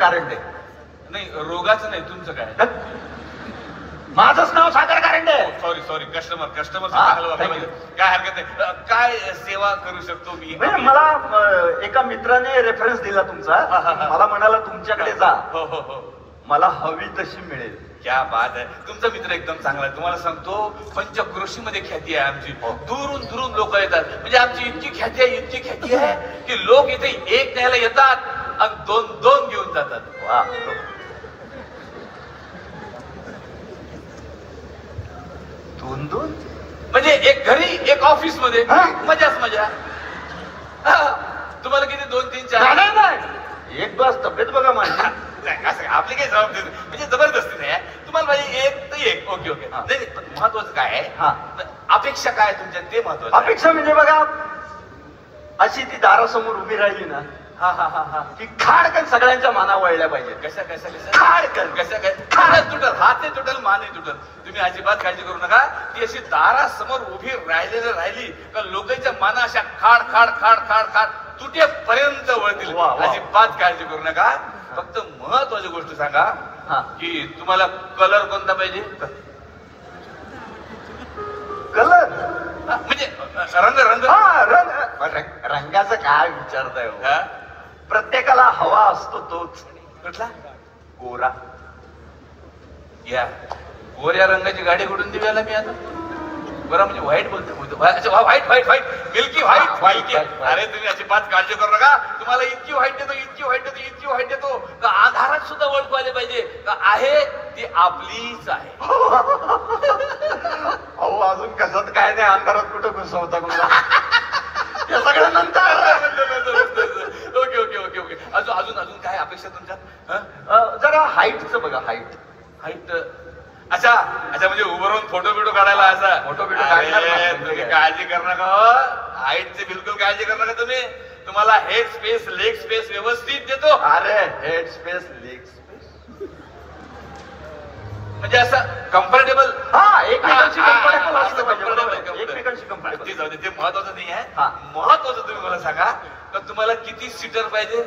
कारंडे. नाही रोगाचं नाही, तुमचं काय? माझंच नाव सागर कारंडे. सॉरी सॉरी, कस्टमर काय हरकत नाही. काय सेवा करू शकतो मी? मला एका मित्राने रेफरन्स दिला तुमचा. मला म्हणाला तुमच्याकडे जा. हो हो हो, मला हवी तशी मिळेल. क्या बात आहे. तुमचा मित्र एकदम चांगला आहे. तुम्हाला सांगतो पंचक्रोशीमध्ये ख्याती आहे आमची. दुरून दुरून लोक येतात. म्हणजे आमची इतकी ख्याती आहे की लोक इथे एक न्यायला येतात आणि दोन दोन घेऊन जातात. वा, दोन दोन म्हणजे एक घरी एक ऑफिस मध्ये. मजाच मजा. तुम्हाला किती? 2 3 4? नाही, एक बस. तब्येत बघा माझी. असं आपली काही जबाबदारी म्हणजे जबरदस्ती नाही. तुम्हाला पाहिजे एक तर एक. Okay okay. नाही पण महत्वाचं काय आहे, अपेक्षा काय तुमच्या, ते महत्वाचं. अपेक्षा म्हणजे बघा, अशी ती दारासमोर उभी राहिली ना, की खाडकन सगळ्यांच्या माना वळल्या पाहिजे. कशा कशा कशा खाडकन कशा काय? खाडच तुटल, हात नाही तुटल, मान नाही तुटल. तुम्ही अजिबात काळजी करू नका. ती अशी दारासमोर उभी राहिली का लोकांच्या माना अशा खाड खाड खाड खाड खाड तुटेपर्यंत वळतील. अजिबात काळजी करू नका. फक्त महत्वाची गोष्ट सांगा की तुम्हाला कलर कोणता पाहिजे? कलर म्हणजे रंग रंग रंगाचं काय विचारताय? प्रत्येकाला हवा असतो तोच. कुठला? गोरा. या गोऱ्या रंगाची गाडी कुठून दिव्याला मी आता? बरं म्हणजे व्हाईट बोलतो. White white white milky white. अरे तुम्ही अजिबात काळजी करू नका. तुम्हाला इतकी व्हाईट देतो, इतकी व्हाईट देतो, इतकी व्हाईट देतो का आधारात सुद्धा ओळखू आले पाहिजे का आहे ती आपलीच आहे. अहो अजून कसं काय नाही, अंधारात कुठं घुसवता मला. हे सगळं नंतर. Okay okay okay okay. अजून अजून अजून काय अपेक्षा तुमच्या? जरा हाईटचं बघा. हाईट अच्छा अच्छा, म्हणजे उभं राहून फोटो बिटो काढायला असा? फोटो बिटो काढायला तुम्ही काळजी करू नका. हाईटची बिलकुल काळजी करू नका तुम्ही. तुम्हाला हेड स्पेस लेग स्पेस व्यवस्थित देतो. अरे हेड स्पेस लेग स्पेस म्हणजे असं कम्फर्टेबल. एकमेकांशी कम्फर्टेबल असलं पाहिजे. एकमेकांशी कम्फर्टेबल. जाऊ दे, ते महत्वाचं नाही आहे. महत्वाचं तुम्ही मला सांगा का तुम्हाला किती सीटर पाहिजे?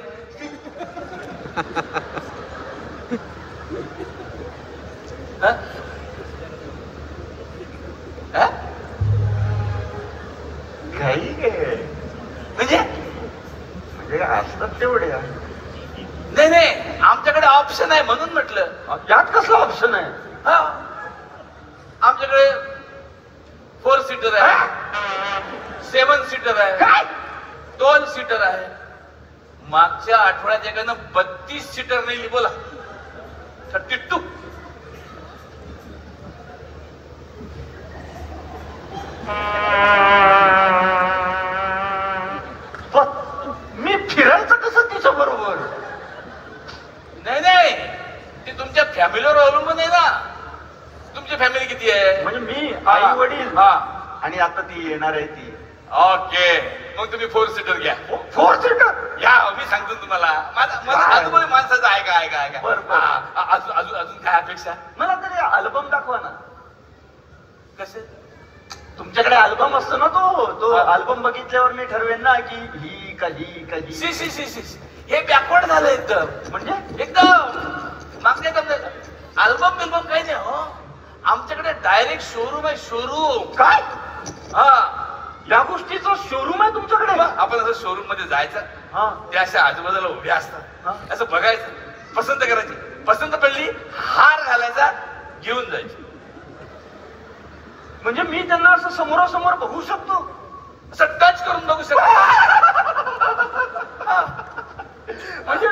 काही म्हणजे असतात तेवढे. नाही नाही, आमच्याकडे ऑप्शन आहे म्हणून म्हटलं. यात कसलं ऑप्शन आहे? आमच्याकडे 4 सीटर आहे, 7 सीटर आहे, 2 सीटर आहे. मागच्या आठवड्यात एकानं 32 सीटर नेली. बोला 32. मी फिरायचं कसं तिच्या बरोबर? नाही नाही, ते तुमच्या फॅमिलीवर अवलंबून आहे ना. तुमची फॅमिली किती आहे? म्हणजे मी, आई वडील आणि आता ती येणार आहे ती. ओके, मग तुम्ही 4 सीटर घ्या. 4 सीटर या, मी सांगतो तुम्हाला. माझं माणसाचं ऐका. अजून अजून काय अपेक्षा? मला तरी अल्बम दाखवा ना. कसे? तुमच्याकडे अल्बम असतो ना, तो अल्बम बघितल्यावर मी ठरवेन ना की ही कधी. हे बॅकवर्ड झालं एकदम. म्हणजे एकदम मागच्या अल्बम बिल्बम काही नाही हो. आमच्याकडे डायरेक्ट शोरूम आहे. शोरूम. काय? या गोष्टीचं शोरूम आहे तुमच्याकडे? आपण असं शोरूम मध्ये जायचं, ते अशा आजूबाजूला उभे असतात, असं बघायचं, पसंत करायची, पसंत पडली हार घालायचा, घेऊन जायची. म्हणजे मी त्यांना असं समोरासमोर बघू शकतो, असं टच करून बघू शकतो. म्हणजे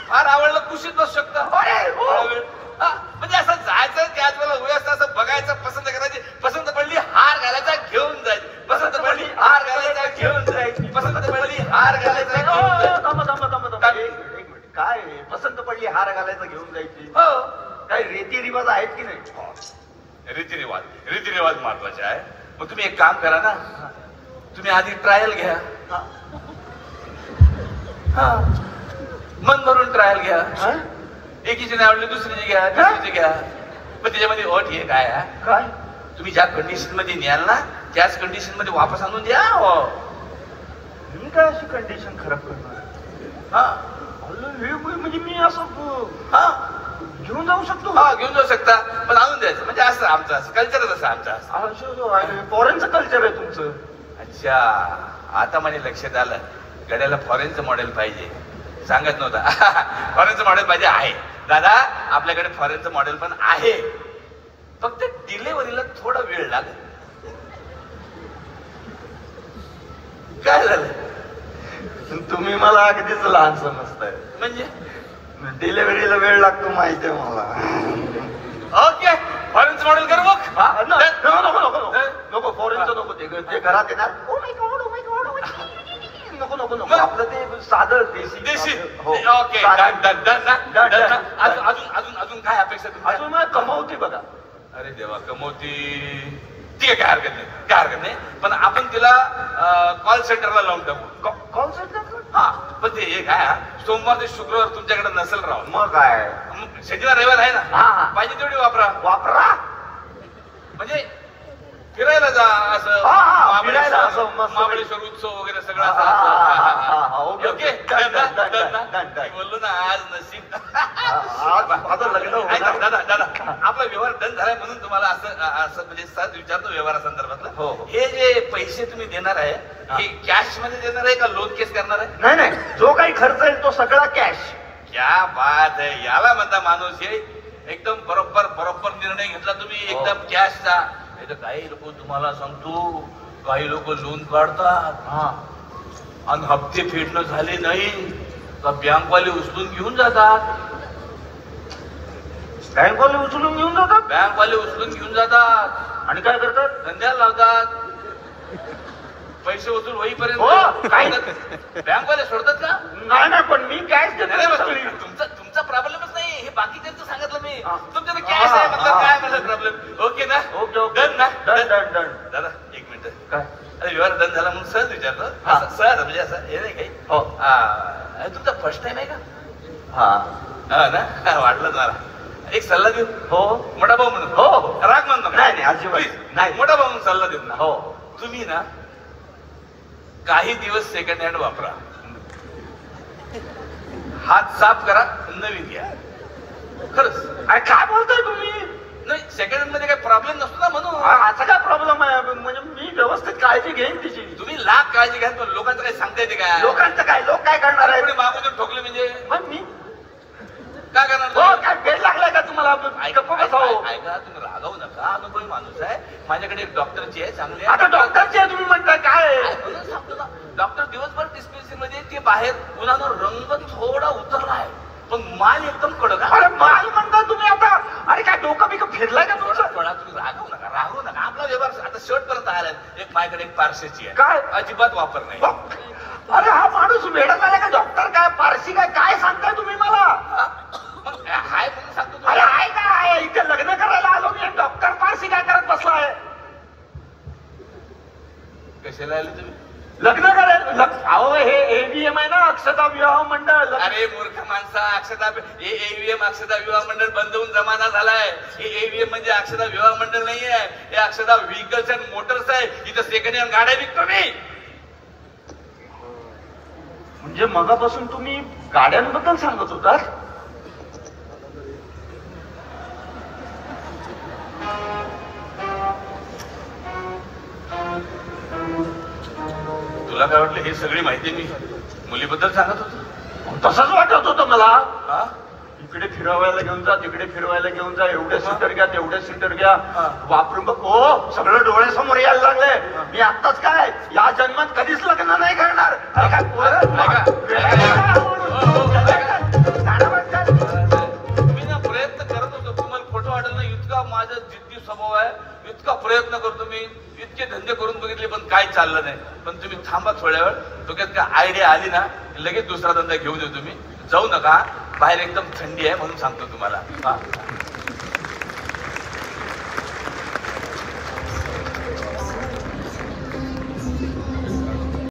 फार आवडलं, कुशीत बसू शकता. म्हणजे असं जायचं, त्याच वेळेला उभे असतं, असं बघायचं, पसंत करायची, पसंत पडली हार घालायचा, घेऊन जायची, पसंत पडली हार घालायचा, घेऊन जायची, पसंत पडली हार घालायचा, घेऊन जायची. एक मिनिट, काय पसंत पडली हार घालायचं घेऊन जायची? हो. काही रीतिरिवाज आहेत की नाही? रीतिरिवाज महत्वाचे आहे. मग तुम्ही एक काम करा ना, तुम्ही आधी ट्रायल घ्या. मन भरून ट्रायल घ्या. एकीची नाही आवडली दुसरीची घ्या, तिसरीची घ्या. पण त्याच्यामध्ये अट हे काय आहे, काय तुम्ही ज्या कंडिशन मध्ये न्याल ना त्याच कंडिशन मध्ये वापस आणून द्या. मी काय अशी कंडिशन खराब करणार? हा म्हणजे मी असं हा घेऊन जाऊ शकतो? हा घेऊन जाऊ शकता, पण आणून द्यायचं म्हणजे असं आमचं असं कल्चरच असं आमचं असं. फॉरेनचं कल्चर आहे तुमचं. अच्छा, आता माझ्या लक्षात आलं, गड्याला फॉरेनचं मॉडेल पाहिजे, सांगत नव्हता. फॉरेनचं मॉडेल पाहिजे आहे दादा, आपल्याकडे फॉरेनचं मॉडेल पण आहे, फक्त डिलेव्हरीला थोडा वेळ लागेल. काय झालं? तुम्ही मला अगदीच लहान समजताय. म्हणजे डिलिव्हरीला वेळ लागतो माहिती आहे मला. ओके, फॉरेनचं मॉडेल करू मग. नको नको नको नको फॉरेनचं नको. ते घरात येणार. Oh my God, oh my God, oh my God. नको नको नको, आपलं ते साधं देशी. हो. ओके, साधं. डन. अजून अजून अजून काय अपेक्षा तुमच्या? अजून मला कमावते बघा. अरे देवा, कमवती. ठीक आहे, काय हरकत नाही, पण आपण तिला कॉल सेंटरला लावून टाकू. Call centre? हा, पण ते एक आहे, सोमवार ते शुक्रवार तुमच्याकडे नसेल राव. मग काय, मग शनिवार रविवार आहे ना, हा. पाहिजे तेवढी वापरा. म्हणजे फिरायला जा असं, फिरायला असं मस्त. महाबळेश्वर उत्सव वगैरे सगळं हा, असं. Okay, okay, done. बोललो ना आज नशीब. आज माझं लग्न ऐका, होणार. दादा आपला व्यवहार डन झालाय म्हणून तुम्हाला असं म्हणजे सहज विचारतो व्यवहारासंदर्भातलं. हो. हे जे पैसे तुम्ही देणार आहे, हे कॅश मध्ये देणार आहे का लोन केस करणार आहे? नाही, जो काही खर्च येईल तो सगळा कॅश. क्या बात आहे, याला म्हणता माणूस. हे एकदम बरोबर निर्णय घेतला तुम्ही, एकदम कॅशचा. नाही तर काही लोक, तुम्हाला सांगतो, काही लोक लोन काढतात आणि हप्ते फेडणं झाले नाही का बँकवाले उचलून घेऊन जातात. बँकवाले उचलून घेऊन जातात. बँकवाले उचलून घेऊन जातात आणि काय करतात? धंद्याला लावतात. पैसे वसूल होईपर्यंत बँकवाले सोडतात का? नाही, पण मी कॅश तुमचा प्रॉब्लेमच नाही, हे बाकीच्यांचं सांगितलं मी. तुमच्याकडे कॅश आहे मतलब काय मला प्रॉब्लेम? ओके ना? ओके डन ना? डन. दादा एक मिनिट. काय? अरे व्यवहार डन झाला म्हणून सहज विचारतो. सहज म्हणजे असं हे नाही काही. हो. तुमचा फर्स्ट टाइम आहे का? हा ना, वाटलं मला. एक सल्ला देऊ? हो. मोठा भाऊ म्हणून. हो. राग म्हणतो नाही, अजिबात नाही. मोठा भाऊ म्हणून सल्ला देऊ ना. हो. तुम्ही ना काही दिवस सेकंड हँड वापरा, हात साफ करा, नवीन घ्या. खरंच. काय बोलताय तुम्ही? नाही, सेकंड हँड मध्ये काही प्रॉब्लेम नसतो ना म्हणून. असा काय प्रॉब्लेम आहे? म्हणजे मी व्यवस्थित काळजी घेईन तिची. तुम्ही लाख काळजी घ्या, पण लोकांचं काही सांगता येते का? लोकांचं काय? लोक काय करणार आहे? मागून ठोकले म्हणजे मग मी काय करणार? काय वेळ लागलाय का तुम्हाला? ऐका, तुम्ही रागावू नका, अनुभवी माणूस आहे. माझ्याकडे एक डॉक्टरची आहे, चांगली. आता डॉक्टरची आहे तुम्ही म्हणताय काय? सांगतो ना, डॉक्टर दिवसभर डिस्पेन्सरी मध्ये, ते बाहेर उन्हानं रंग थोडा उतरला आहे, पण माल एकदम कडक आहे. अरे माल म्हणता तुम्ही आता? अरे काय डोकं बिकं फिरलाय का तुमचं? थोडा तुम्ही रागवू नका. आपला व्यवहार आता शेवट पर्यंत आलाय. एक माझ्याकडे एक पारशीची आहे. काय? अजिबात वापर नाही. अरे हा माणूस वेडा झाला का? डॉक्टर काय, पारशी काय सांगताय तुम्ही मला? मग हाय म्हणून सांगतो. अरे आहे काय? इथे लग्न करायला आलो मी, डॉक्टर पारशी काय करत बसलाय? कशाला आले तुम्ही? लग्न करायला? अहो हे AVM आहे ना, अक्षता विवाह मंडळ. अरे मूर्ख माणसा, अक्षता AVM अक्षता विवाह मंडळ बंद होऊन जमाना झालाय. हे AVM म्हणजे अक्षता विवाह मंडळ नाहीये, हे अक्षता व्हेकल्स अँड मोटर्स आहे. इथं सेकंड हँड गाड्या विकतो मी. म्हणजे मगापासून तुम्ही गाड्यांबद्दल सांगत होतात? तुला काय वाटलं? हे सगळी माहिती मी मुलीबद्दल सांगत होतो. तसंच वाटत होतं मला. हा? इकडे फिरवायला घेऊन जा, तिकडे फिरवायला घेऊन जा, एवढे सीटर घ्या, तेवढे सीटर घ्या, वापरून बघ. हो, सगळं डोळ्यासमोर यायला लागले. मी आत्ताच काय, या जन्मात कधीच लग्न नाही करणार. मी ना प्रयत्न करत होतो, तुम्हाला खोटं वाटेल ना, इतका माझा जिद्दी स्वभाव आहे, इतका प्रयत्न करतो मी, इतके धंदे करून बघितले, पण काय चाललं नाही. पण तुम्ही थांबा थोड्या वेळ, डोक्यात काय आयडिया आली ना, लगेच दुसरा धंदा घेऊन येऊ. तुम्ही जाऊ नका, बाहेर एकदम थंडी आहे म्हणून सांगतो तुम्हाला.